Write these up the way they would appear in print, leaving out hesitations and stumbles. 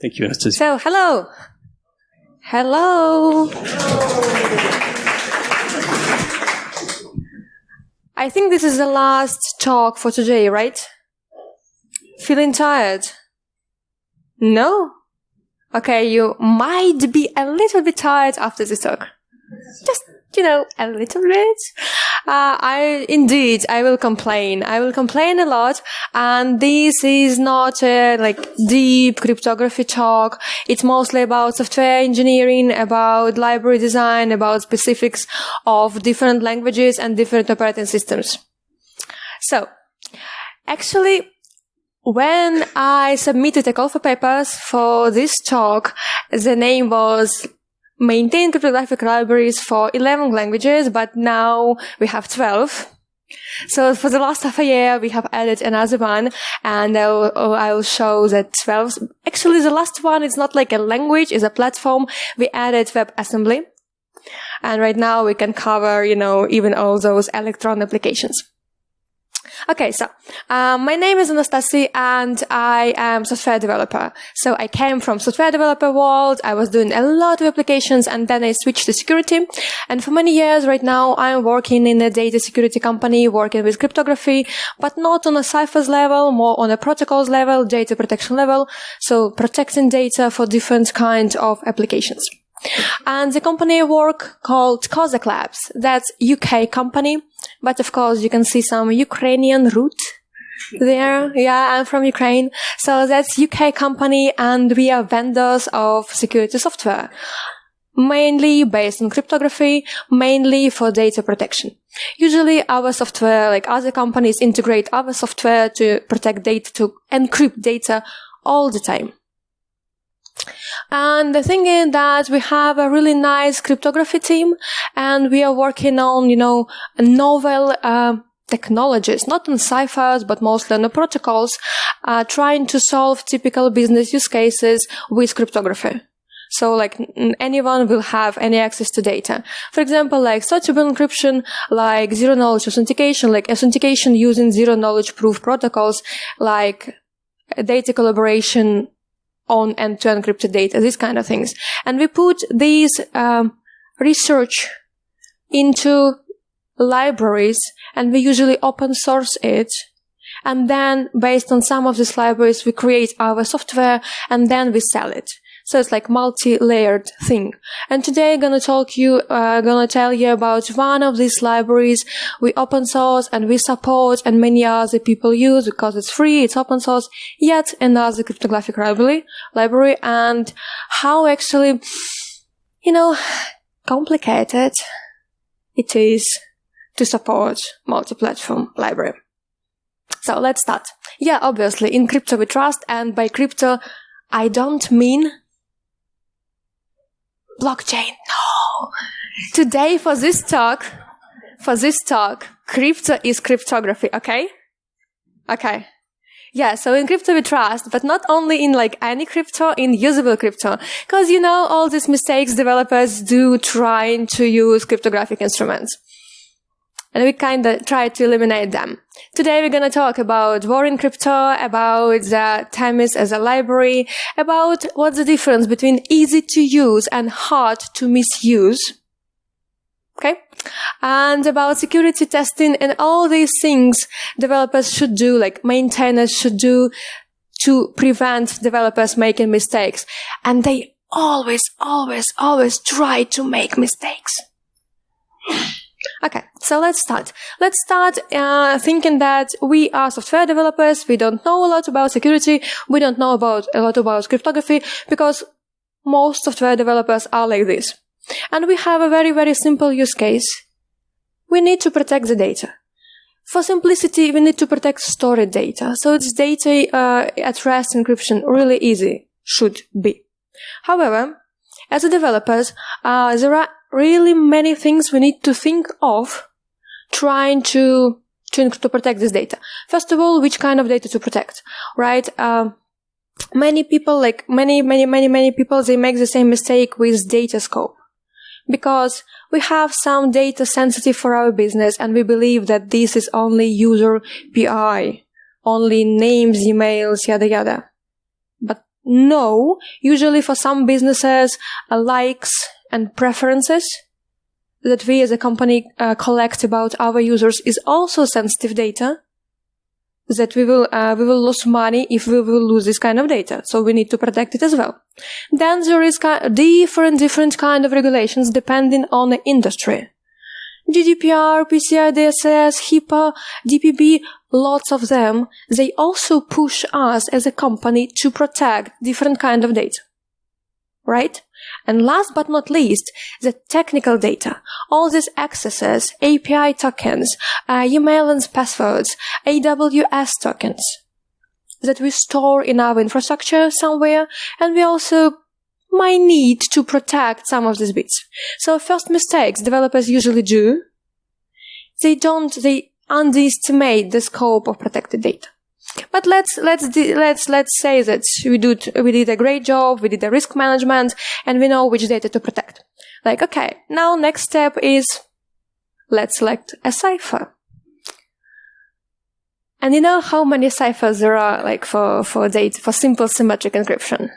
Thank you, Anastasiia. So, hello. Hello. I think this is the last talk for today, right? Feeling tired? No? Okay, you might be a little bit tired after this talk. Just, a little bit. I will complain. I will complain a lot. And this is not a deep cryptography talk. It's mostly about software engineering, about library design, about specifics of different languages and different operating systems. So, actually, when I submitted a call for papers for this talk, the name was Maintain Cryptographic Libraries for 11 languages, but now we have 12. So for the last half a year, we have added another one, and I will show that 12. Actually, the last one is not like a language, it's a platform. We added WebAssembly. And right now we can cover, even all those Electron applications. Okay, so my name is Anastasiia and I am software developer. So I came from software developer world. I was doing a lot of applications and then I switched to security. And for many years right now, I'm working in a data security company, working with cryptography, but not on a ciphers level, more on a protocols level, data protection level. So protecting data for different kinds of applications. And the company I work called Codeless. That's UK company. But of course, you can see some Ukrainian root there. Yeah, I'm from Ukraine. So that's UK company and we are vendors of security software. Mainly based on cryptography, mainly for data protection. Usually our software, like other companies, integrate our software to protect data, to encrypt data all the time. And the thing is that we have a really nice cryptography team and we are working on, novel technologies, not on ciphers, but mostly on the protocols, trying to solve typical business use cases with cryptography. So anyone will have any access to data. For example, searchable encryption, zero knowledge authentication, authentication using zero knowledge proof protocols, data collaboration on and to encrypted data, these kind of things. And we put these research into libraries and we usually open source it. And then based on some of these libraries, we create our software and then we sell it. So it's multi-layered thing. And today I'm gonna tell you about one of these libraries we open source and we support and many other people use because it's free, it's open source, yet another cryptographic library and how actually, complicated it is to support multi-platform library. So let's start. Yeah, obviously in crypto we trust, and by crypto I don't mean blockchain. No. Today for this talk, crypto is cryptography, okay? Okay. Yeah, so in crypto we trust, but not only in any crypto, in usable crypto. Because all these mistakes developers do trying to use cryptographic instruments. And we kind of try to eliminate them. Today we're going to talk about Warren Crypto, about the Themis as a library, about what's the difference between easy to use and hard to misuse. Okay? And about security testing and all these things developers should do, maintainers should do to prevent developers making mistakes. And they always try to make mistakes. Okay, so let's start. Let's start thinking that we are software developers. We don't know a lot about security. We don't know a lot about cryptography because most software developers are like this. And we have a very, very simple use case. We need to protect the data. For simplicity, we need to protect stored data. So it's data at rest encryption, really easy, should be. However, as developers, there are really many things we need to think of trying to protect this data. First of all, which kind of data to protect, right? Many people, many people, they make the same mistake with data scope. Because we have some data sensitive for our business and we believe that this is only user PI, only names, emails, yada yada. But know, usually for some businesses, likes and preferences that we as a company collect about our users is also sensitive data, that we will lose money if we will lose this kind of data. So we need to protect it as well. Then there is different kind of regulations depending on the industry. GDPR, PCI DSS, HIPAA, DPB, lots of them. They also push us as a company to protect different kind of data. Right? And last but not least, the technical data. All these accesses, API tokens, email and passwords, AWS tokens that we store in our infrastructure somewhere, and we also might need to protect some of these bits. So first mistakes developers usually do, they underestimate the scope of protected data. But let's say that we did a great job, we did a risk management, and we know which data to protect. Like, okay, now next step is let's select a cipher. And you know how many ciphers there are, like for simple symmetric encryption?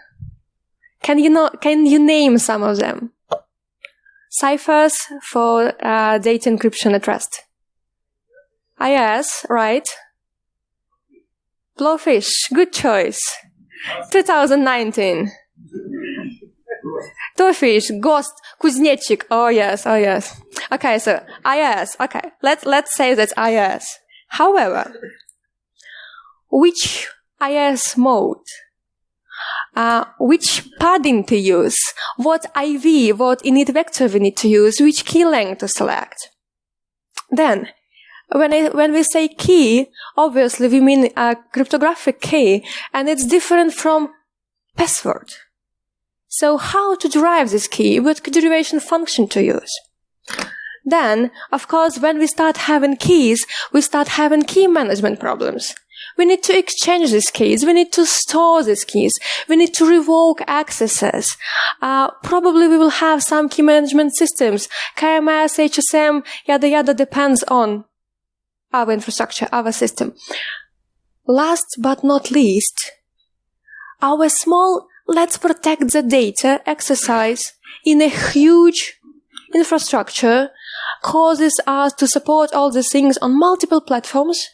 Can you name some of them? Ciphers for data encryption at rest. AES, right? Blowfish, good choice. 2019. Tofish, Ghost, Kuznechik. Oh yes. Okay, so AES. Okay, let's say that's AES. However, which AES mode? Which padding to use? What IV, what init vector we need to use? Which key length to select? Then, when we say key, obviously we mean a cryptographic key, and it's different from password. So how to derive this key? What derivation function to use? Then, of course, when we start having keys, we start having key management problems. We need to exchange these keys. We need to store these keys. We need to revoke accesses. Probably we will have some key management systems. KMS, HSM, yada yada, depends on our infrastructure, our system. Last but not least, our small let's protect the data exercise in a huge infrastructure causes us to support all these things on multiple platforms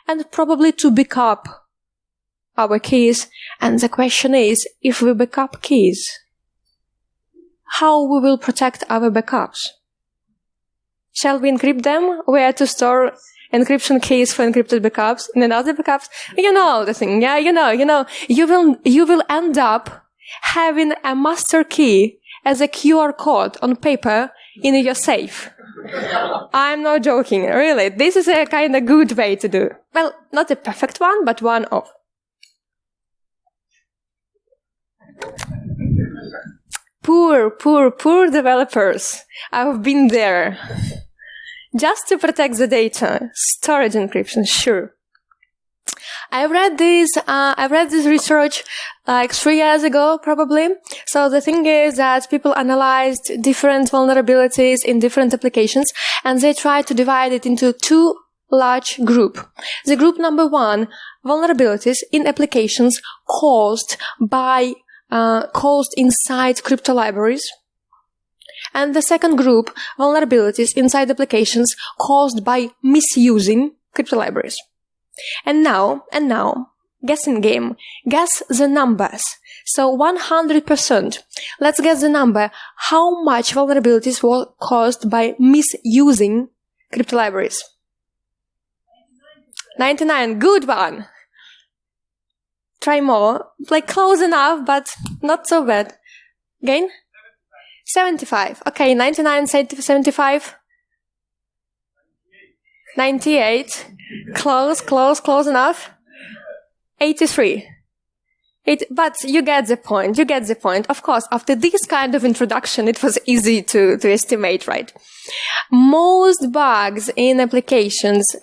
and probably to backup our keys. And the question is, if we backup keys, how we will protect our backups? Shall we encrypt them? Where to store encryption keys for encrypted backups and another backups? You know the thing, yeah, you know. You will end up having a master key as a QR code on paper in your safe. I'm not joking, really. This is a kind of good way to do. Well, not a perfect one, but one of. Poor developers. I've been there. Just to protect the data. Storage encryption, sure. I read this research like 3 years ago, probably. So the thing is that people analyzed different vulnerabilities in different applications, and they tried to divide it into two large groups. The group number one, vulnerabilities in applications caused inside crypto libraries. And the second group, vulnerabilities inside applications caused by misusing crypto libraries. And now, guessing game. Guess the numbers. So 100%. Let's guess the number. How much vulnerabilities were caused by misusing crypto libraries? 99. Good one. Try more. Like close enough, but not so bad. Again? 75. Okay, 99, 75. 98. Close enough. 83. But you get the point. Of course, after this kind of introduction, it was easy to estimate, right? Most bugs in applications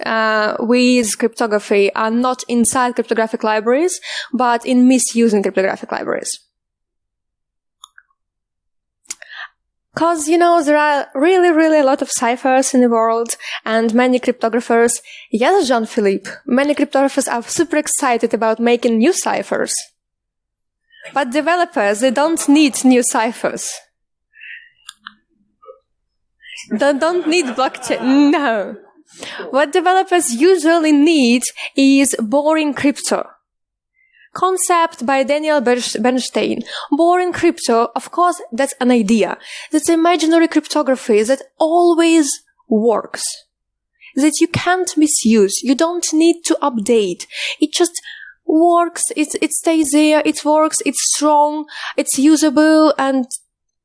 with cryptography are not inside cryptographic libraries, but in misusing cryptographic libraries. Because, there are really a lot of ciphers in the world and many cryptographers. Yes, Jean-Philippe, many cryptographers are super excited about making new ciphers. But developers, they don't need new ciphers. They don't need blockchain. No. What developers usually need is boring crypto. Concept by Daniel Bernstein. Boring crypto, of course, that's an idea. That's imaginary cryptography that always works. That you can't misuse. You don't need to update. It just works. It stays there. It works. It's strong. It's usable. And,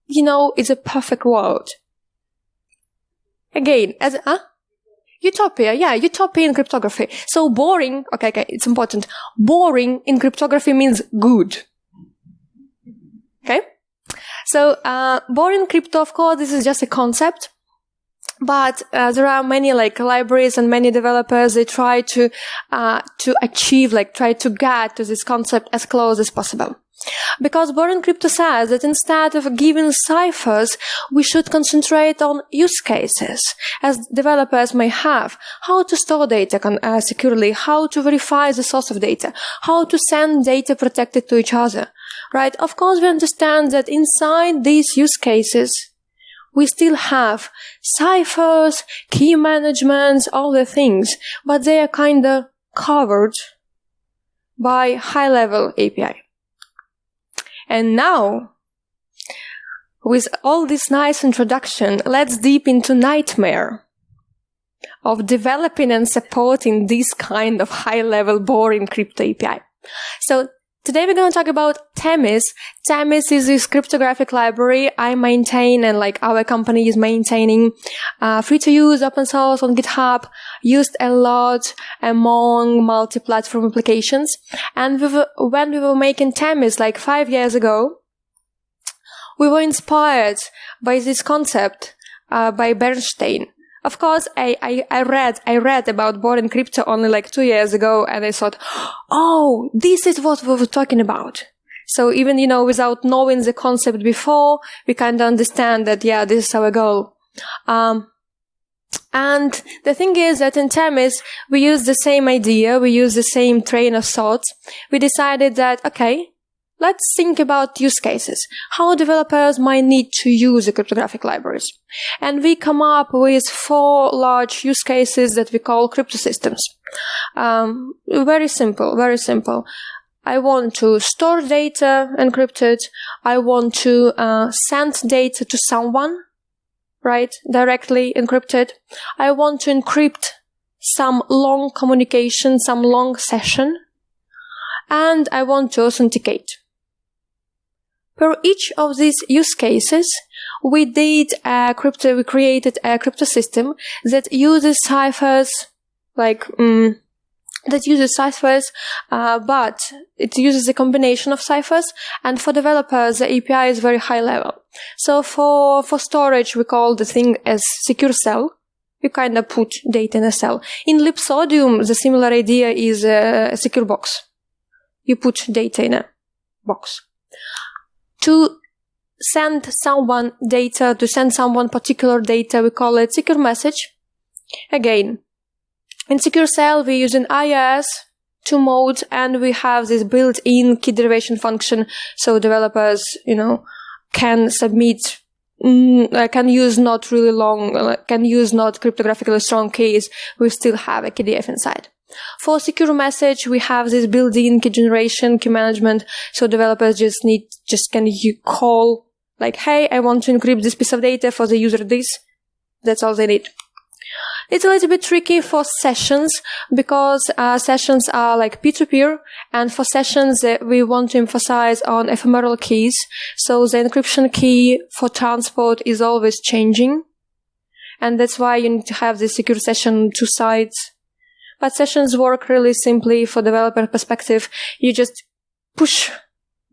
it's a perfect world. Again, utopia, utopia in cryptography. So boring, okay, it's important. Boring in cryptography means good. Okay? So, boring crypto, of course, this is just a concept. But there are many libraries and many developers, they try to achieve, try to get to this concept as close as possible. Because boring crypto says that instead of giving ciphers, we should concentrate on use cases, as developers may have. How to store data securely, how to verify the source of data, how to send data protected to each other, right? Of course, we understand that inside these use cases, we still have ciphers, key management, all the things, but they are kind of covered by high-level API. And now, with all this nice introduction, let's deep into nightmare of developing and supporting this kind of high-level boring crypto API. So today we're going to talk about Themis. Themis is this cryptographic library I maintain and our company is maintaining. Free to use, open source on GitHub, used a lot among multi-platform applications. And when we were making Themis 5 years ago, we were inspired by this concept by Bernstein. Of course, I read about boring crypto only 2 years ago, and I thought, oh, this is what we were talking about. So even, without knowing the concept before, we kind of understand that, this is our goal. And the thing is that in Themis, we use the same idea, we use the same train of thought. We decided that, okay, let's think about use cases, how developers might need to use the cryptographic libraries. And we come up with 4 large use cases that we call cryptosystems. Very simple, very simple. I want to store data encrypted. I want to send data to someone, right, directly encrypted. I want to encrypt some long communication, some long session. And I want to authenticate. For each of these use cases, we created a crypto system that uses ciphers, but it uses a combination of ciphers, and for developers, the API is very high level. So for storage, we call the thing as secure cell. You kind of put data in a cell. In Lipsodium, the similar idea is a secure box. You put data in a box. To send someone data, to send someone particular data, we call it secure message. Again, in secure cell, we use an IIS 2 mode, and we have this built-in key derivation function, so developers, can submit, can use not cryptographically strong keys. We still have a KDF inside. For secure message, we have this built-in key generation, key management, so developers can you call, hey, I want to encrypt this piece of data for the user this. That's all they need. It's a little bit tricky for sessions, because sessions are peer-to-peer, and for sessions we want to emphasize on ephemeral keys, so the encryption key for transport is always changing, and that's why you need to have this secure session on 2 sides. But sessions work really simply for developer perspective. You just push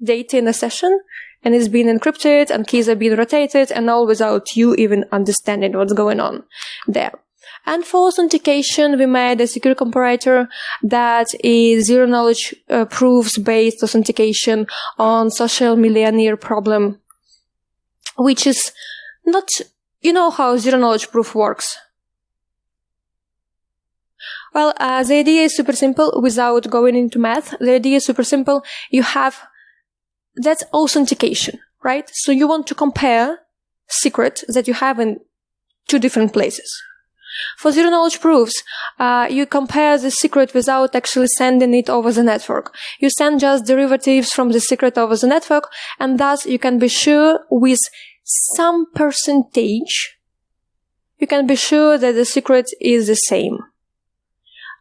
data in a session, and it's being encrypted, and keys are being rotated, and all without you even understanding what's going on there. And for authentication, we made a secure comparator that is zero-knowledge proofs-based authentication on social millionaire problem, which is not, how zero-knowledge proof works. Well, the idea is super simple without going into math. The idea is super simple. You have that's authentication, right? So you want to compare secret that you have in two different places. For zero-knowledge proofs, you compare the secret without actually sending it over the network. You send just derivatives from the secret over the network, and thus you can be sure with some percentage, you can be sure that the secret is the same.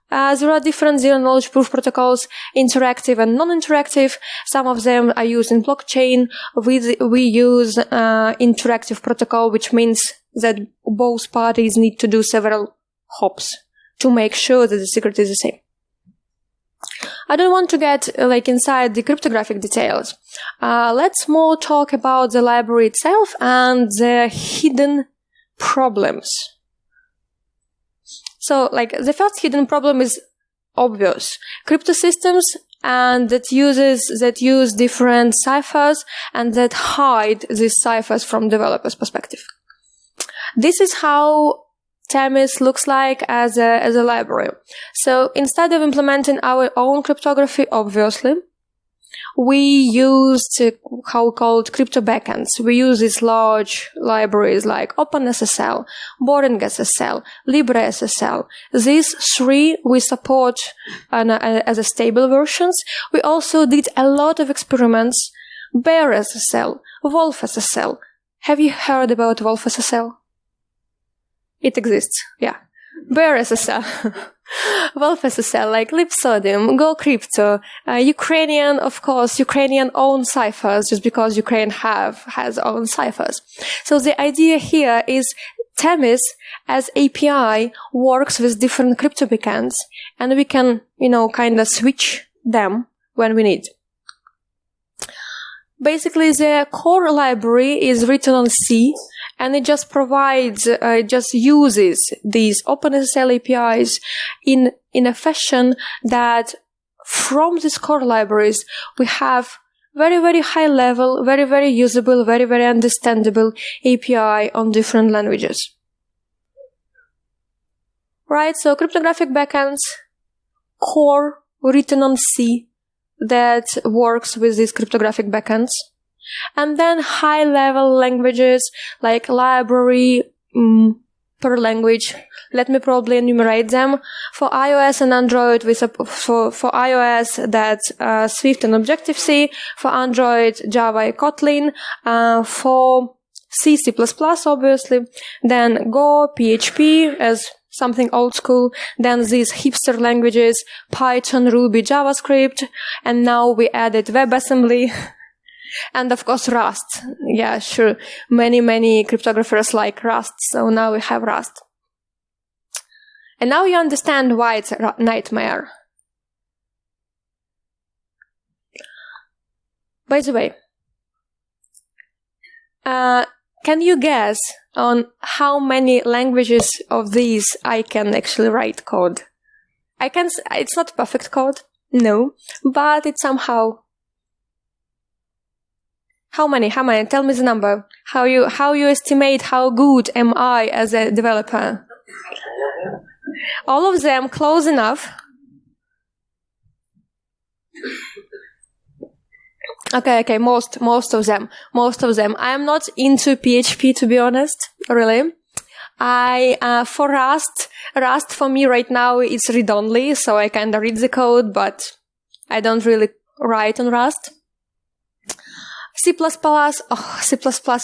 There are different zero-knowledge proof protocols, interactive and non-interactive. Some of them are used in blockchain. We use interactive protocol, which means that both parties need to do several hops to make sure that the secret is the same. I don't want to get inside the cryptographic details. Let's more talk about the library itself and the hidden problems. So, the first hidden problem is obvious. Cryptosystems and that use different ciphers and that hide these ciphers from developers' perspective. This is how Themis looks like as a library. So, instead of implementing our own cryptography, obviously, we used how we called crypto backends. We use these large libraries like OpenSSL, Boring SSL, LibreSSL. These three we support as a stable versions. We also did a lot of experiments. Bear SSL, Wolf SSL. Have you heard about Wolf SSL? It exists, yeah. Bear SSL, Wolf SSL, like Lipsodium, Go Crypto, Ukrainian, of course, Ukrainian own ciphers, just because Ukraine has own ciphers. So the idea here is Themis as API works with different crypto backends, and we can, kind of switch them when we need. Basically, the core library is written on C, and it just provides, just uses these OpenSSL APIs in a fashion that from these core libraries, we have very, very high level, very, very usable, very, very understandable API on different languages. Right? So cryptographic backends, core written on C that works with these cryptographic backends. And then high-level languages like library per language. Let me probably enumerate them. For iOS and Android, for iOS, that's Swift and Objective-C. For Android, Java and Kotlin. For C, C++, obviously. Then Go, PHP as something old school. Then these hipster languages, Python, Ruby, JavaScript. And now we added WebAssembly. And of course, Rust. Yeah, sure. Many cryptographers like Rust, so now we have Rust. And now you understand why it's a nightmare. By the way, can you guess on how many languages of these I can actually write code? It's not perfect code, no, but it's somehow. How many? Tell me the number. How you estimate how good am I as a developer? All of them close enough. Okay, most of them. I am not into PHP, to be honest, really. For Rust for me right now is read-only, so I kind of read the code, but I don't really write on Rust. C++, C++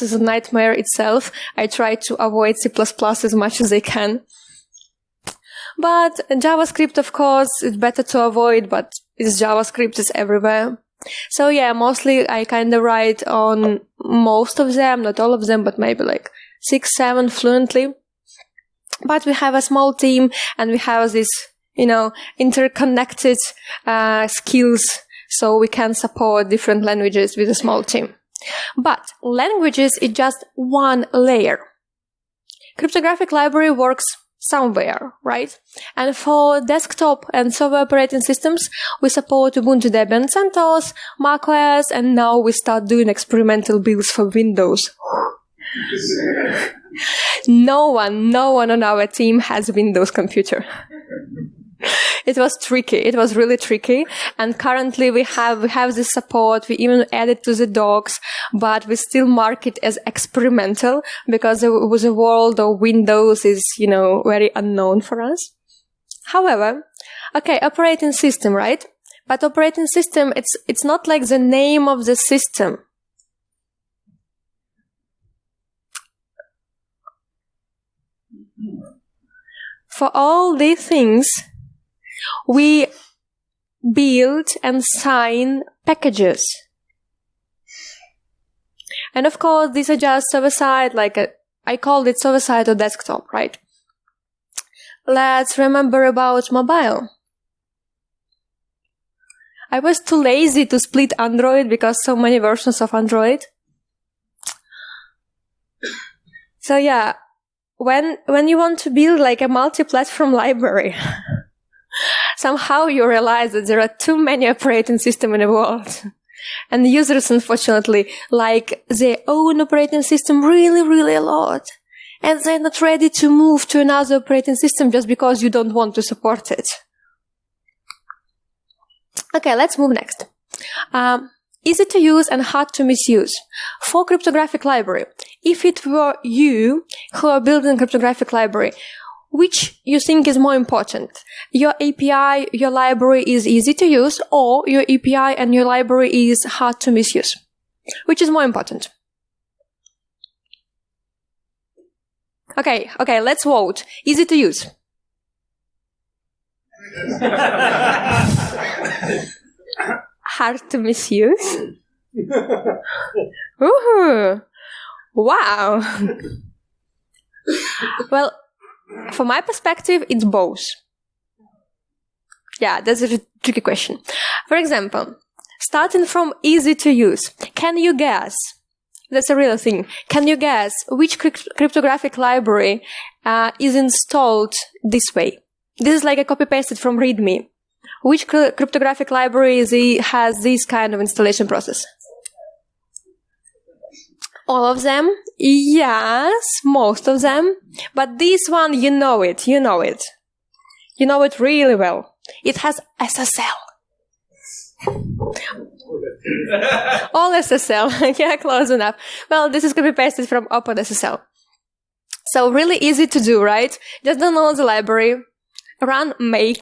is a nightmare itself. I try to avoid C++ as much as I can. But JavaScript, of course, is better to avoid, but it's JavaScript is everywhere. So yeah, mostly I kind of write on most of them, not all of them, but maybe 6, 7 fluently. But we have a small team and we have this, interconnected skills. So we can support different languages with a small team. But languages is just one layer. Cryptographic library works somewhere, right? And for desktop and server operating systems, we support Ubuntu, Debian, CentOS, macOS, and now we start doing experimental builds for Windows. No one on our team has Windows computer. It was tricky. It was really tricky. And currently we have this support. We even add it to the docs, but we still mark it as experimental because the world of Windows is, very unknown for us. However, okay, operating system, right? But operating system, it's not like the name of the system. For all these things, we build and sign packages. And of course, these are just server-side, I called it server-side or desktop, right? Let's remember about mobile. I was too lazy to split Android because so many versions of Android. So yeah, when you want to build a multi-platform library, somehow you realize that there are too many operating systems in the world. And users, unfortunately, like their own operating system really, really a lot. And they're not ready to move to another operating system just because you don't want to support it. Okay, let's move next. Easy to use and hard to misuse. For cryptographic library, if it were you who are building cryptographic library, which you think is more important? Your API, your library is easy to use, or your API and your library is hard to misuse? Which is more important? Okay, let's vote. Easy to use. Hard to misuse? Ooh, wow. Well, from my perspective, it's both. Yeah, that's a tricky question. For example, starting from easy to use, can you guess? That's a real thing. Can you guess which cryptographic library is installed this way? This is like a copy-pasted from README. Which cryptographic library has this kind of installation process? All of them? Yes, most of them. But this one, you know it. You know it really well. It has SSL. All SSL. Yeah, close enough. Well, this is copy-pasted from OpenSSL. So really easy to do, right? Just download the library, run make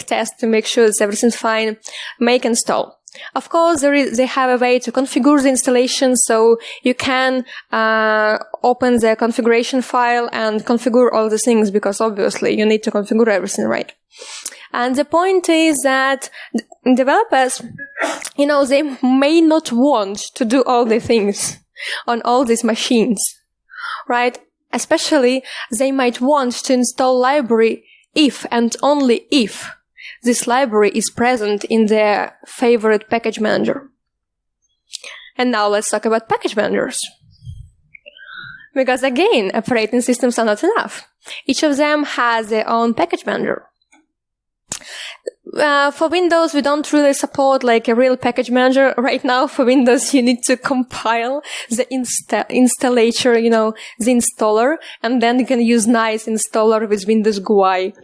test to make sure that everything's fine, make install. Of course, they have a way to configure the installation, so you can open the configuration file and configure all the things, because obviously you need to configure everything, right? And the point is that developers, they may not want to do all the things on all these machines, right? Especially, they might want to install library if and only if this library is present in their favorite package manager. And now let's talk about package managers. Because again, operating systems are not enough. Each of them has their own package manager. For Windows, we don't really support a real package manager. Right now, for Windows, you need to compile the installer, the installer, and then you can use nice installer with Windows GUI.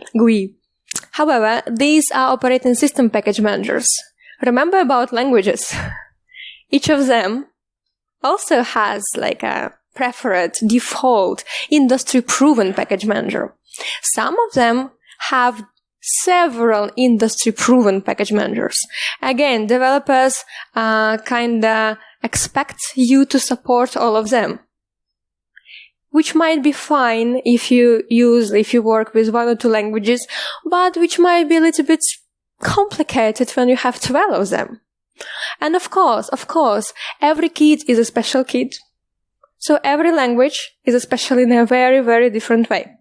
However, these are operating system package managers. Remember about languages. Each of them also has a preferred, default, industry-proven package manager. Some of them have several industry-proven package managers. Again, developers kinda expect you to support all of them, which might be fine if you work with one or two languages, but which might be a little bit complicated when you have 12 of them. And of course, every kid is a special kid. So every language is a special in a very, very different way.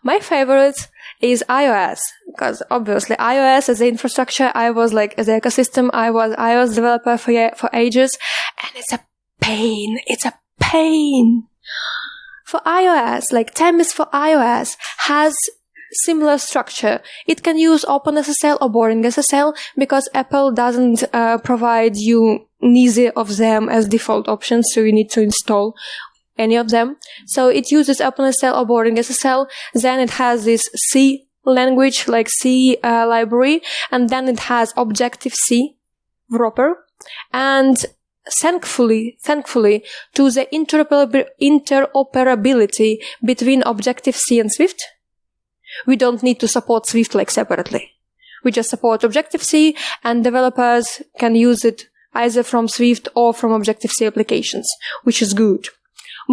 My favorite is iOS, because obviously iOS as the infrastructure, I was as the ecosystem, I was iOS developer for ages, and it's a pain. For iOS, Themis for iOS has similar structure. It can use OpenSSL or boring SSL because Apple doesn't provide you neither of them as default options, so you need to install any of them. So it uses OpenSSL or boring SSL. Then it has this C language like C library, and then it has Objective-C wrapper, and thankfully to the interoperability between Objective-C and Swift, we don't need to support Swift like separately. We just support Objective-C, and developers can use it either from Swift or from Objective-C applications, which is good.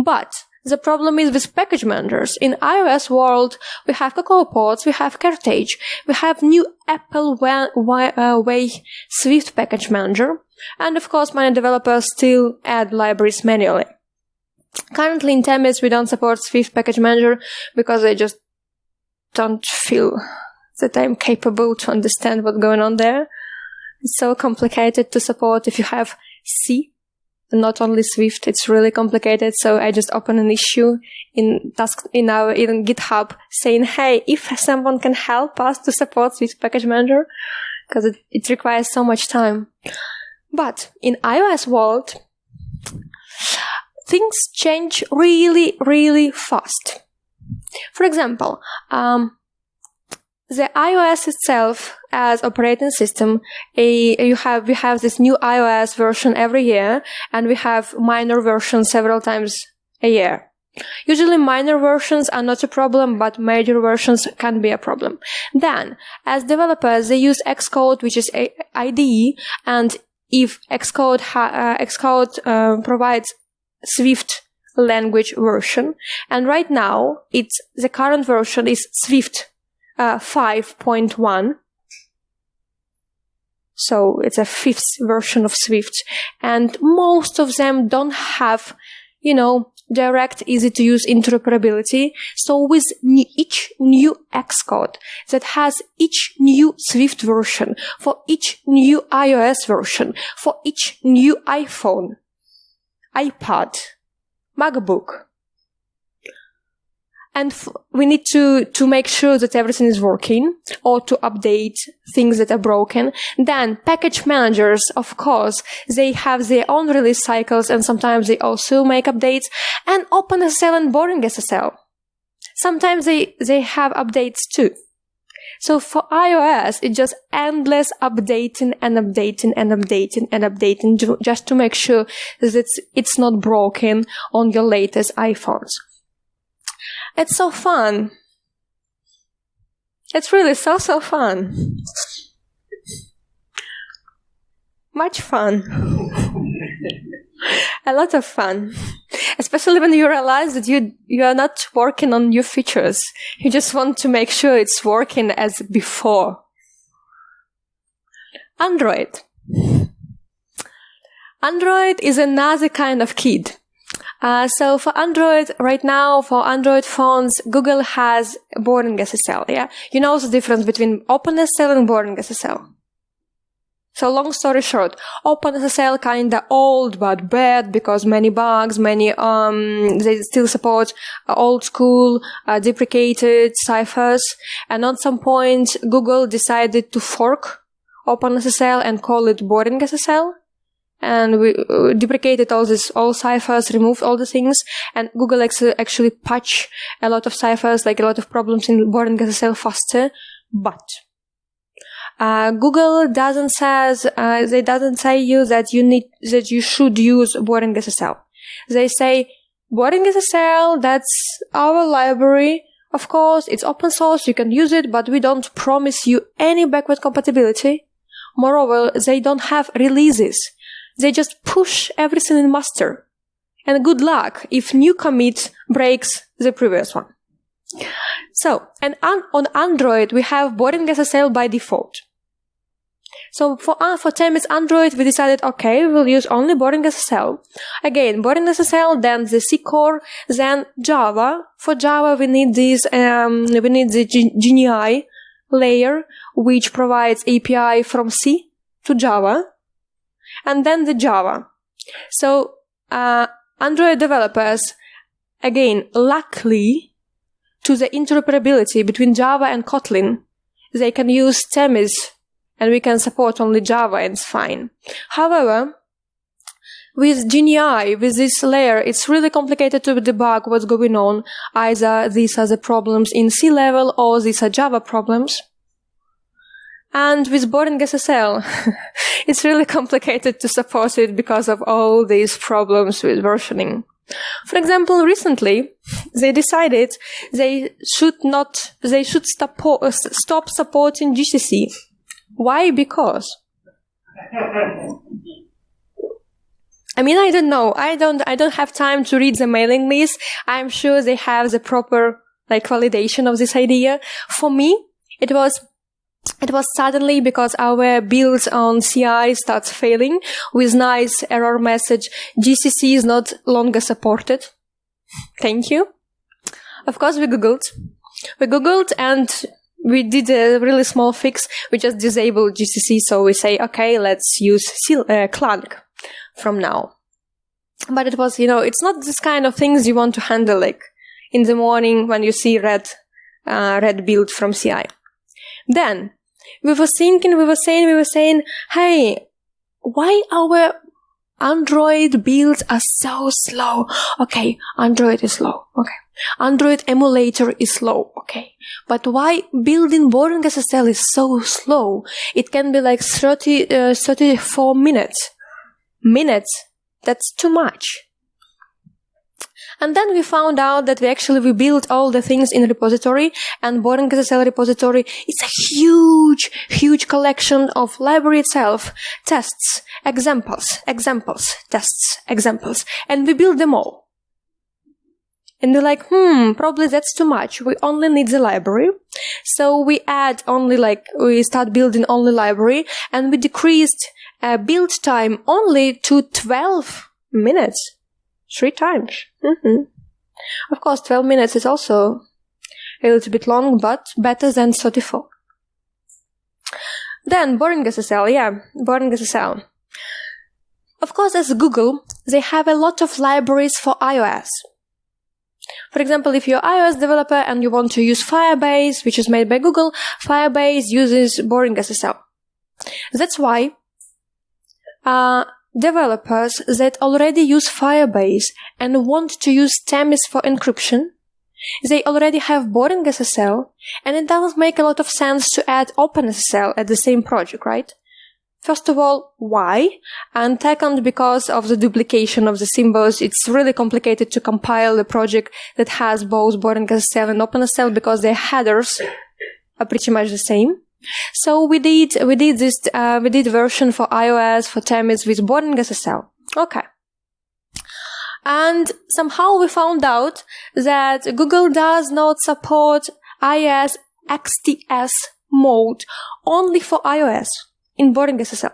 But the problem is with package managers. In iOS world, we have CocoaPods, we have Carthage, we have new Apple Way Swift package manager, and of course many developers still add libraries manually. Currently in Themis, we don't support Swift package manager because I just don't feel that I'm capable to understand what's going on there. It's so complicated to support. If you have C, not only Swift, it's really complicated. So I just open an issue in GitHub saying, hey, if someone can help us to support Swift package manager, because it requires so much time. But in iOS world, things change really, really fast. For example, the iOS itself as operating system, we have this new iOS version every year, and we have minor versions several times a year. Usually minor versions are not a problem, but major versions can be a problem. Then, as developers, they use Xcode, which is IDE, and if Xcode provides Swift language version, and right now the current version is Swift 5.1. So it's a fifth version of Swift, and most of them don't have, direct, easy to use interoperability. So with each new Xcode that has each new Swift version, for each new iOS version, for each new iPhone, iPad, MacBook, and we need to make sure that everything is working, or to update things that are broken. Then package managers, of course, they have their own release cycles, and sometimes they also make updates. And OpenSSL and BoringSSL, sometimes they have updates too. So for iOS, it's just endless updating and updating and updating and updating just to make sure that it's not broken on your latest iPhones. It's so fun. It's really so fun. Much fun. A lot of fun. Especially when you realize that you are not working on new features. You just want to make sure it's working as before. Android. Android is another kind of kid. So for Android, right now, for Android phones, Google has BoringSSL, yeah? You know the difference between OpenSSL and BoringSSL. So long story short, OpenSSL kinda old but bad because many bugs, they still support old school, deprecated ciphers. And at some point, Google decided to fork OpenSSL and call it BoringSSL. And we deprecated all ciphers, removed all the things, and Google actually patched a lot of ciphers, like a lot of problems in BoringSSL faster. But Google doesn't say you that you should use BoringSSL. They say BoringSSL, that's our library. Of course, it's open source, you can use it, but we don't promise you any backward compatibility. Moreover, they don't have releases. They just push everything in master. And good luck if new commit breaks the previous one. So, and on Android, we have BoringSSL by default. So for Themis Android, we decided, okay, we'll use only BoringSSL. Again, BoringSSL, then the C Core, then Java. For Java, we need the GNI layer, which provides API from C to Java. And then the Java. So, Android developers, again, luckily, to the interoperability between Java and Kotlin, they can use Themis, and we can support only Java, and it's fine. However, with GNI, with this layer, it's really complicated to debug what's going on. Either these are the problems in C level or these are Java problems. And with boring SSL, it's really complicated to support it because of all these problems with versioning. For example, recently, they decided they should stop supporting GCC. Why? Because I don't know. I don't have time to read the mailing list. I'm sure they have the proper, validation of this idea. For me, it was suddenly because our builds on CI starts failing with nice error message. GCC is not longer supported. Thank you. Of course, we Googled and we did a really small fix. We just disabled GCC. So we say, okay, let's use Clang from now. But it was, it's not this kind of things you want to handle in the morning when you see red build from CI. Then we were saying, hey, why our Android builds are so slow? Okay, Android is slow. Okay. Android emulator is slow. Okay. But why building boring SSL is so slow? It can be 34 minutes. That's too much. And then we found out that we built all the things in repository, and boring SSL repository is a huge collection of library itself, tests, examples, tests, examples, and we build them all. And we're probably that's too much. We only need the library. So we we start building only library, and we decreased build time only to 12 minutes. 3 times. Of course, 12 minutes is also a little bit long, but better than 34. Then, boring SSL. Of course, as Google, they have a lot of libraries for iOS. For example, if you're an iOS developer and you want to use Firebase, which is made by Google, Firebase uses boring SSL. That's why developers that already use Firebase and want to use Themis for encryption, they already have boring SSL, and it doesn't make a lot of sense to add OpenSSL at the same project, right? First of all, why? And second, because of the duplication of the symbols, it's really complicated to compile a project that has both boring SSL and OpenSSL because their headers are pretty much the same. So we did version for iOS, for Themis with boring SSL. Okay. And somehow we found out that Google does not support IIS XTS mode only for iOS in boring SSL.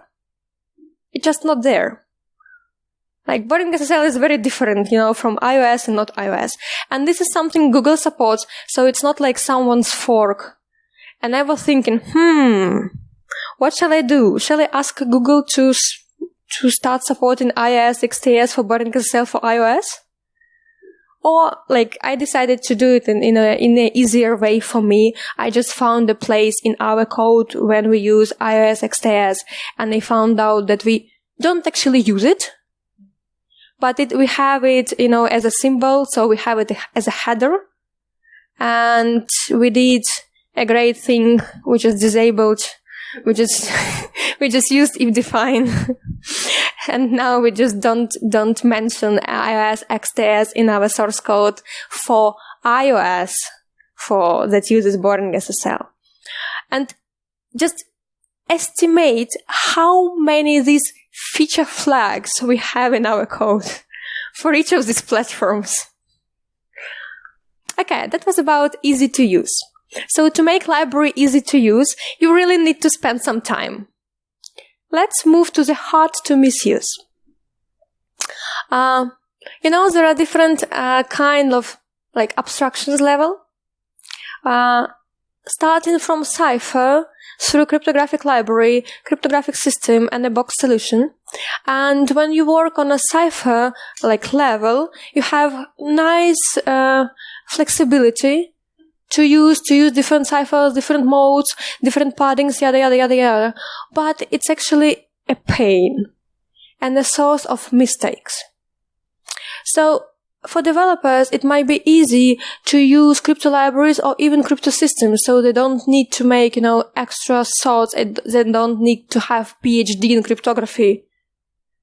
It's just not there. Boring SSL is very different, from iOS and not iOS. And this is something Google supports, so it's not like someone's fork. And I was thinking, what shall I do? Shall I ask Google to start supporting IIS XTS for boring SSL for iOS? Or, I decided to do it in a easier way for me. I just found a place in our code when we use IIS XTS, and I found out that we don't actually use it, but we have it, as a symbol, so we have it as a header. And we did a great thing, which is disabled. We just used if define. And now we just don't mention iOS XTS in our source code for iOS that uses boring SSL. And just estimate how many of these feature flags we have in our code for each of these platforms. Okay, that was about easy to use. So to make library easy to use, you really need to spend some time. Let's move to the hard to misuse. There are different kind of abstractions level. Starting from Cypher through cryptographic library, cryptographic system, and a box solution. And when you work on a Cypher level, you have nice flexibility to use different ciphers, different modes, different paddings, yada, yada, yada, yada. But it's actually a pain. and a source of mistakes. So for developers, it might be easy to use crypto libraries or even crypto systems, so they don't need to make, extra thoughts, and they don't need to have PhD in cryptography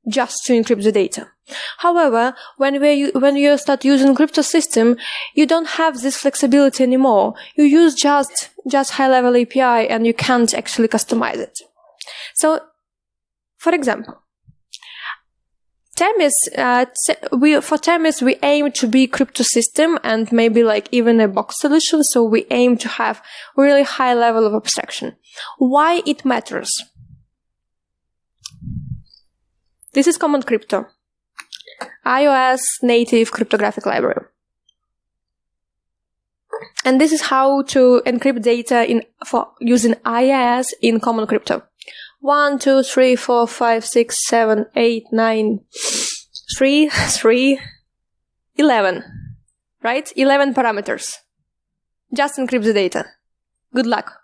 just to encrypt the data. However, when you start using crypto system, you don't have this flexibility anymore. You use just high-level API, and you can't actually customize it. So, for example, Themis, for Themis, we aim to be crypto system and maybe like even a box solution. So we aim to have really high level of abstraction. Why it matters? This is CommonCrypto, iOS native cryptographic library. And this is how to encrypt data for using IIS in CommonCrypto. 1, 2, 3, 4, 5, 6, 7, 8, 9, 3, 11. Right? 11 parameters. Just encrypt the data. Good luck.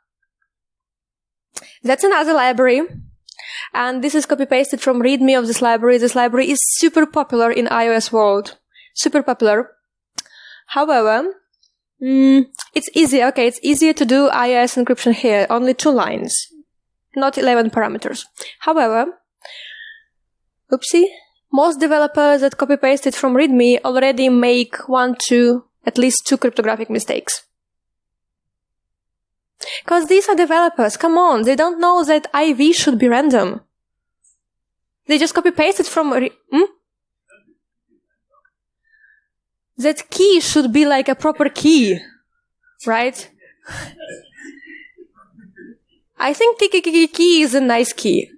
That's another library. And this is copy-pasted from README of this library. This library is super popular in iOS world. Super popular. However, it's easier. Okay, it's easier to do iOS encryption here. Only 2 lines. Not 11 parameters. However, oopsie, most developers that copy-paste it from README already make at least 2 cryptographic mistakes. Because these are developers, come on, they don't know that IV should be random. They just copy-paste it from... That key should be like a proper key, right? I think key is a nice key.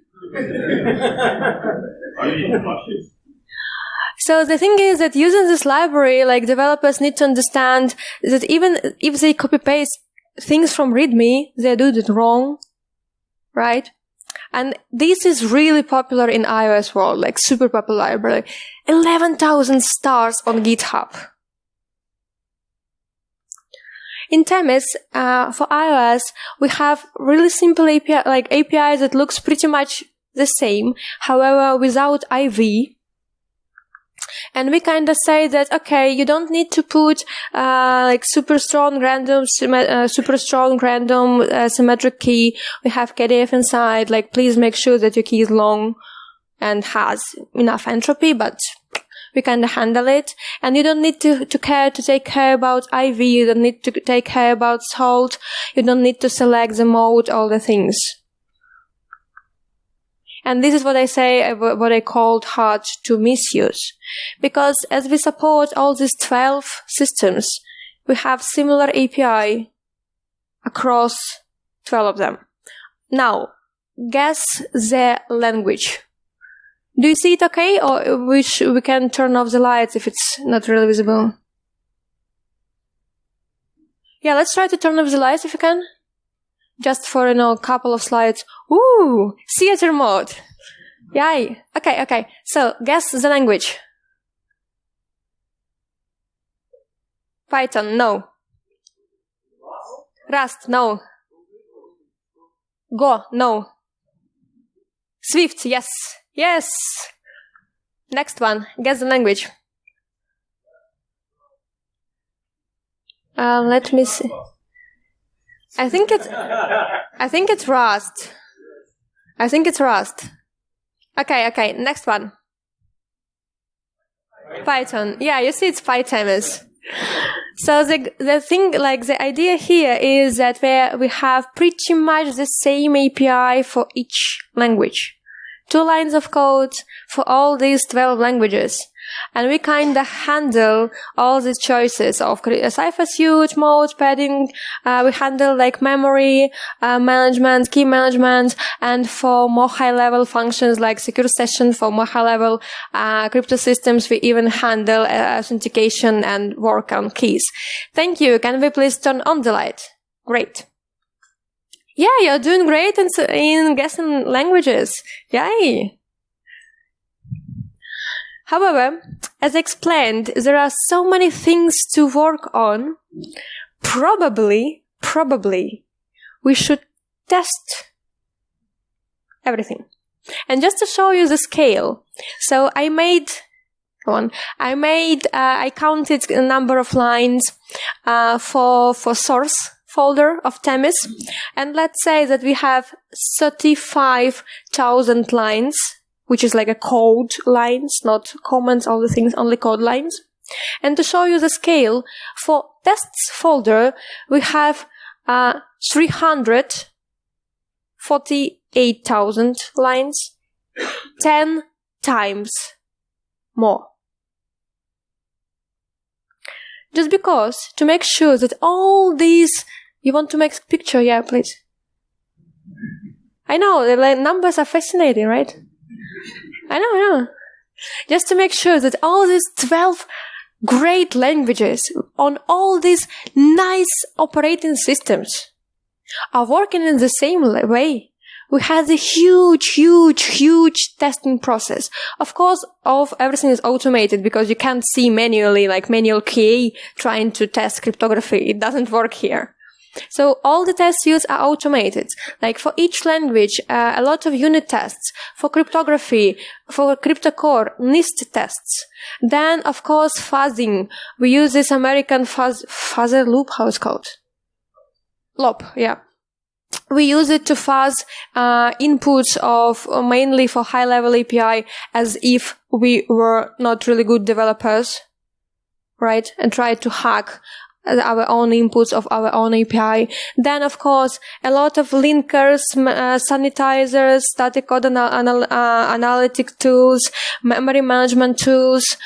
So the thing is that using this library, like developers need to understand that even if they copy-paste things from README, they do it wrong, right? And this is really popular in iOS world, like super popular library. 11,000 stars on GitHub. In Themis, for iOS, we have really simple APIs that looks pretty much the same, however, without IV. And we kind of say that, okay, you don't need to put super strong random symmetric key. We have KDF inside. Like, please make sure that your key is long and has enough entropy, but we kind of handle it. And you don't need to take care about IV. You don't need to take care about salt. You don't need to select the mode, all the things. And this is what I say, what I called hard to misuse. Because as we support all these 12 systems, we have similar API across 12 of them. Now, guess the language. Do you see it okay? Or we can turn off the lights if it's not really visible? Yeah, let's try to turn off the lights if you can. Just for, a couple of slides. Ooh, theater mode. Yay. Okay. So, guess the language. Python, no. Rust, no. Go, no. Swift, yes. Yes. Next one. Guess the language. Let me see. I think it's Rust. I think it's Rust. Okay. Next one. Python. Yeah, you see it's Python. So the thing, the idea here is that we have pretty much the same API for each language. 2 lines of code for all these 12 languages. And we kind of handle all these choices of cipher suite, mode, padding. We handle memory management, key management, and for more high-level functions like secure session, for more high-level crypto systems, we even handle authentication and work on keys. Thank you. Can we please turn on the light? Great. Yeah, you're doing great in guessing languages. Yay. However, as explained, there are so many things to work on. Probably, we should test everything. And just to show you the scale, so I counted a number of lines for source folder of Themis, and let's say that we have 35,000 lines, which is like a code lines, not comments, all the things, only code lines. And to show you the scale, for tests folder, we have 348,000 lines, 10 times more. Just because, to make sure that all these, you want to make a picture? Yeah, please. I know, the numbers are fascinating, right? I know. Just to make sure that all these 12 great languages on all these nice operating systems are working in the same way. We had a huge testing process. Of course, everything is automated because you can't see manually, like manual QA trying to test cryptography. It doesn't work here. So all the test suites are automated. Like for each language, a lot of unit tests. For cryptography, for Crypto Core, NIST tests. Then, of course, fuzzing. We use this American fuzzer loop, how it's called? LOP, yeah. We use it to fuzz inputs of mainly for high-level API as if we were not really good developers, right? And try to hack our own inputs of our own API. Then, of course, a lot of linkers, sanitizers, static code analytic tools, memory management tools,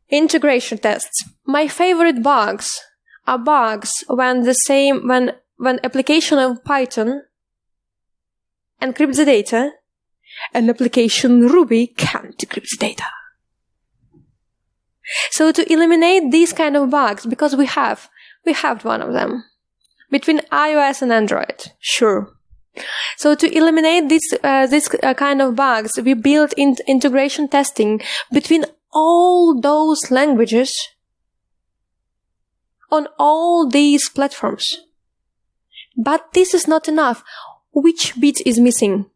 integration tests. My favorite bugs are bugs when application of Python encrypts the data, and application Ruby can't decrypt the data. So to eliminate these kind of bugs, because we have one of them between iOS and Android, sure. So to eliminate this kind of bugs, we built integration testing between all those languages on all these platforms. But this is not enough. Which bit is missing?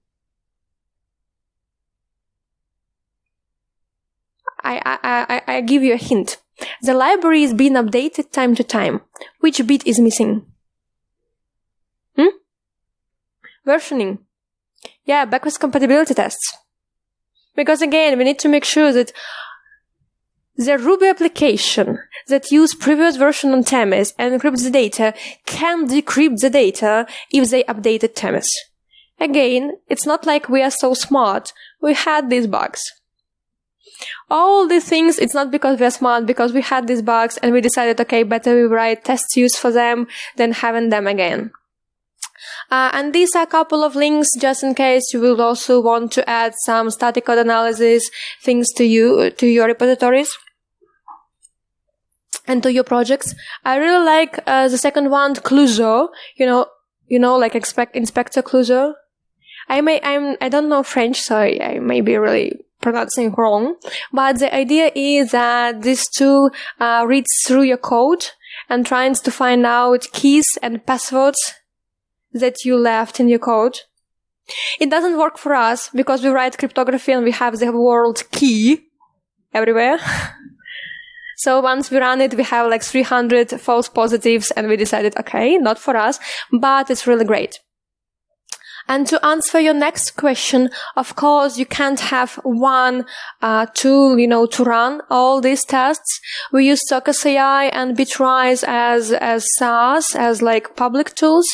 I give you a hint. The library is being updated time to time. Which bit is missing? Versioning. Yeah, backwards compatibility tests. Because again, we need to make sure that the Ruby application that use previous version on Themis and encrypts the data can decrypt the data if they updated Themis. Again, it's not like we are so smart. We had these bugs. All these things, it's not because we are smart, because we had these bugs and we decided, okay, better we write test suites for them than having them again. And these are a couple of links just in case you will also want to add some static code analysis things to your repositories and to your projects. I really like the second one, Clouseau. You know, like Inspector Clouseau. I don't know French, so I may be really pronouncing wrong. But the idea is that this tool reads through your code and tries to find out keys and passwords that you left in your code. It doesn't work for us because we write cryptography and we have the word key everywhere. So once we run it, we have like 300 false positives and we decided, okay, not for us, but it's really great. And to answer your next question, of course, you can't have one tool, to run all these tests. We use Circus AI and Bitrise as SaaS, as like public tools.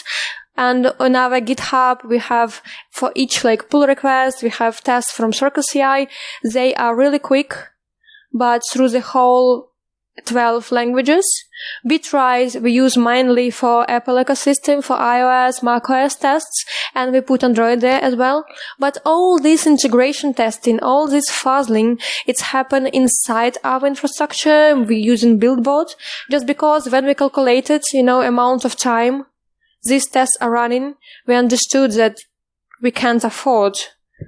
And on our GitHub, we have for each like pull request, we have tests from Circus AI. They are really quick, but through the whole 12 languages. Bitrise we use mainly for Apple ecosystem, for iOS, macOS tests, and we put Android there as well. But all this integration testing, all this fuzzling, it's happen inside our infrastructure. We using BuildBot, just because when we calculated, amount of time these tests are running, we understood that we can't afford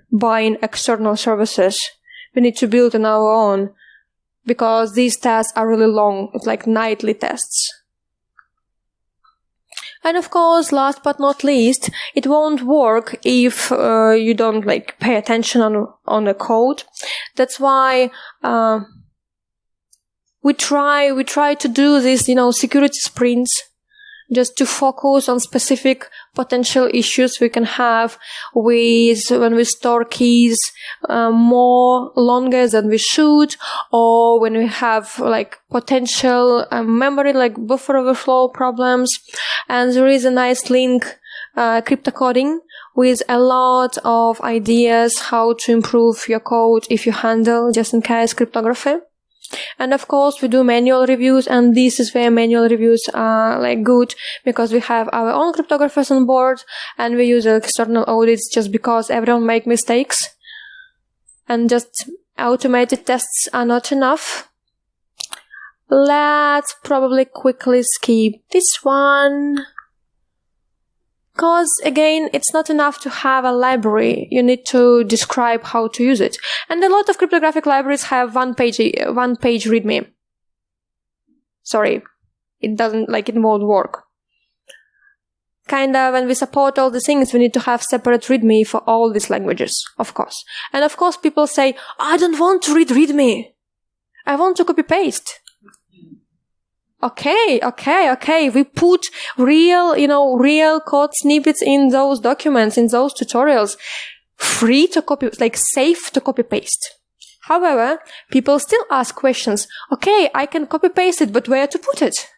buying external services. We need to build on our own, because these tests are really long. It's like nightly tests. And of course, last but not least, it won't work if you don't pay attention on the code. That's why we try to do this, security sprints, just to focus on specific potential issues we can have with when we store keys more longer than we should, or when we have potential memory buffer overflow problems. And there is a nice link, cryptocoding, with a lot of ideas how to improve your code if you handle just in case cryptography. And of course, we do manual reviews, and this is where manual reviews are good, because we have our own cryptographers on board, and we use external audits just because everyone makes mistakes, and just automated tests are not enough. Let's probably quickly skip this one, because again, it's not enough to have a library. You need to describe how to use it. And a lot of cryptographic libraries have one page readme. Sorry, it won't work. When we support all the things, we need to have separate readme for all these languages, of course. And of course, people say, I don't want to read readme. I want to copy paste. Okay. We put real code snippets in those documents, in those tutorials, free to copy, safe to copy paste. However, people still ask questions. Okay, I can copy paste it, but where to put it?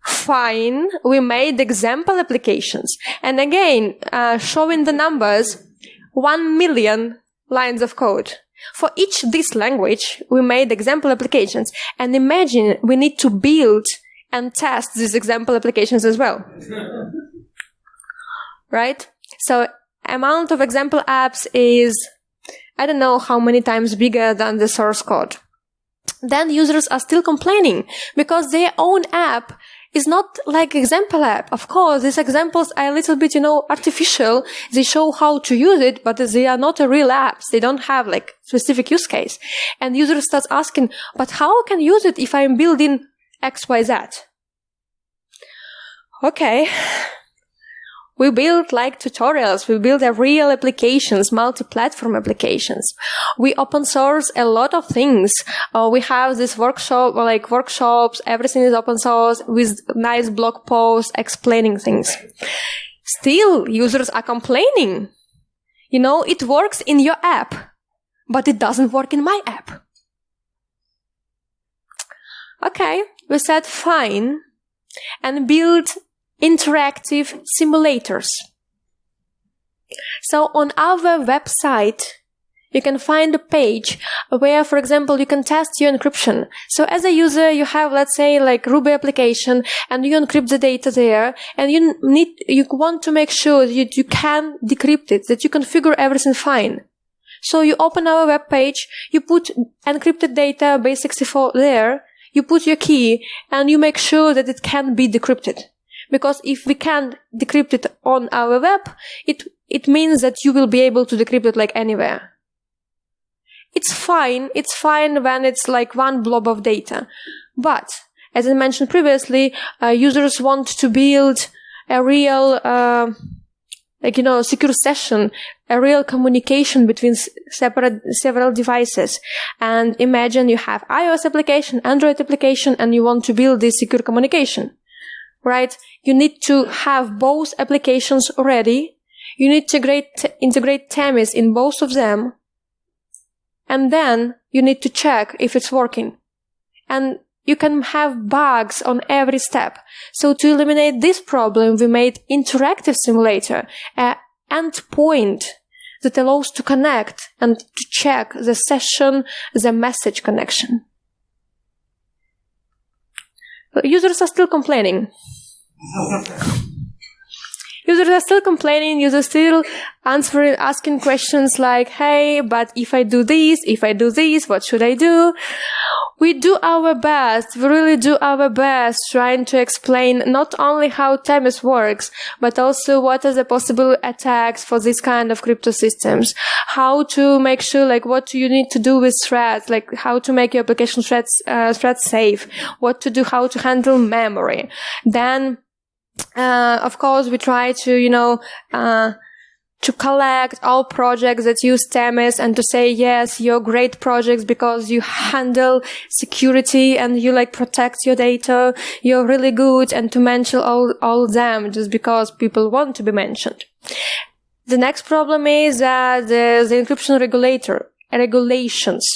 Fine, we made example applications. And again, showing the numbers, 1 million lines of code. For each this language, we made example applications. And imagine we need to build and test these example applications as well. Right? So amount of example apps is, I don't know how many times bigger than the source code. Then users are still complaining because their own app is not like example app. Of course, these examples are a little bit, artificial. They show how to use it, but they are not a real apps. They don't have specific use case. And users start asking, but how I can use it if I'm building XYZ? Okay. We build tutorials. We build real applications, multi-platform applications. We open source a lot of things. We have this workshops. Everything is open source with nice blog posts explaining things. Still, users are complaining. It works in your app, but it doesn't work in my app. Okay, we said fine and build interactive simulators. So on our website, you can find a page where, for example, you can test your encryption. So as a user, you have, let's say, Ruby application, and you encrypt the data there, and you want to make sure that you can decrypt it, that you configure everything fine. So you open our web page, you put encrypted data, base64 there, you put your key, and you make sure that it can be decrypted. Because if we can't decrypt it on our web, it means that you will be able to decrypt it anywhere. It's fine when it's one blob of data. But, as I mentioned previously, users want to build a real, secure session, a real communication between several devices. And imagine you have iOS application, Android application, and you want to build this secure communication. Right? You need to have both applications ready. You need to integrate Themis in both of them. And then you need to check if it's working. And you can have bugs on every step. So to eliminate this problem, we made interactive simulator, an endpoint that allows to connect and to check the session, the message connection. Users are still complaining. Users are still complaining. Users still asking questions like, hey, but if I do this, what should I do? we do our best, we really do our best trying to explain not only how Themis works, but also what are the possible attacks for this kind of crypto systems, how to make sure, like, what you need to do with threads, like how to make your application threads safe, what to do, how to handle memory. Then, of course, we try to, to collect all projects that use Themis and to say, yes, you're great projects because you handle security and you like protect your data. You're really good, and to mention all of them just because people want to be mentioned. The next problem is that the encryption regulations.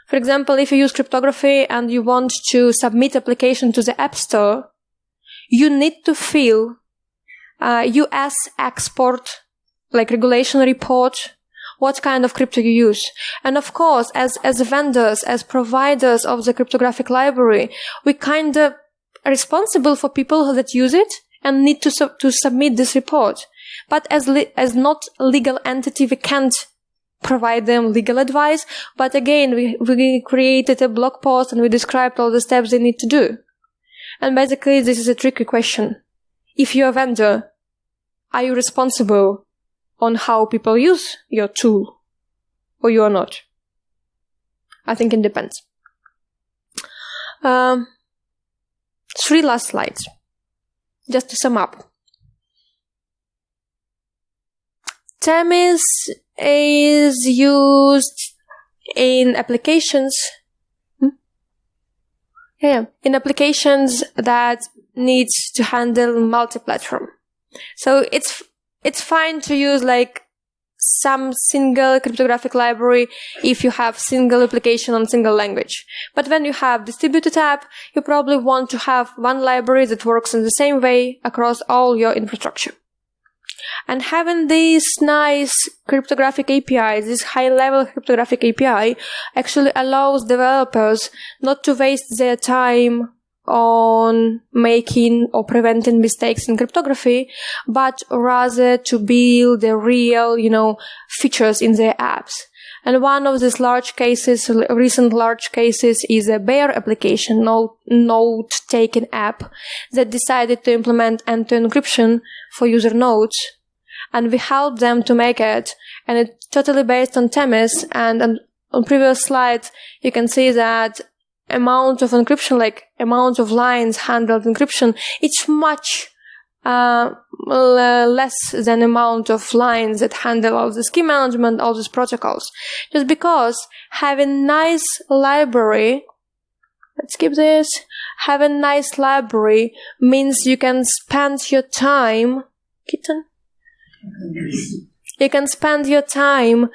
For example, if you use cryptography and you want to submit application to the App Store, you need to fill US export like regulation report, what kind of crypto you use. And of course, as vendors, as providers of the cryptographic library, we kind of are responsible for people that use it and need to submit this report. But as not legal entity, we can't provide them legal advice. But again, we created a blog post and we described all the steps they need to do. And basically, this is a tricky question. If you're a vendor, are you responsible on how people use your tool, or you are not? I think it depends. 3 last slides. Just to sum up. Themis is used in applications. In applications that need to handle multi-platform. So it's fine to use like some single cryptographic library if you have single application on single language. But when you have distributed app, you probably want to have one library that works in the same way across all your infrastructure. And having these nice cryptographic APIs, this high-level cryptographic API, actually allows developers not to waste their time on making or preventing mistakes in cryptography, but rather to build the real, features in their apps. And one of these recent large cases is a Bear application, note-taking app that decided to implement end-to-end encryption for user nodes. And we helped them to make it, and it's totally based on Themis. And on previous slides, you can see that amount of encryption, like amount of lines handled encryption, it's much less than amount of lines that handle all the key management, all these protocols. Just because having nice library, let's skip this, having nice library means you can spend your time, you can spend your time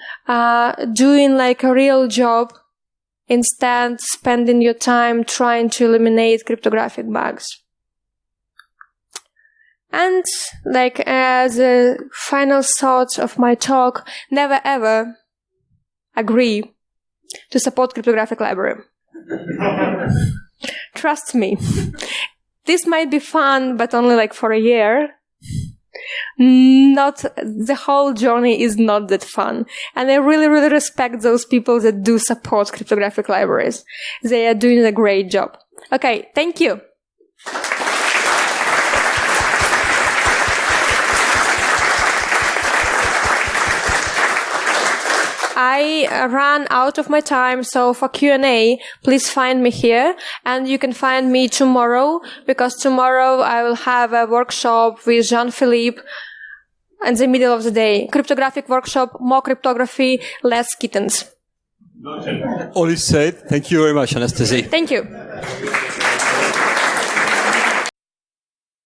doing like a real job instead spending your time trying to eliminate cryptographic bugs. And like as a final thought of my talk, never ever agree to support cryptographic library. Trust me. This might be fun, but only like for a year. Not the whole journey is not that fun. And I really, really respect those people that do support cryptographic libraries. They are doing a great job. Okay, thank you. I ran out of my time, so for Q&A, please find me here. And you can find me tomorrow, because tomorrow I will have a workshop with Jean-Philippe in the middle of the day. Cryptographic workshop, more cryptography, less kittens. All is said. Thank you very much, Anastasiia. Thank you.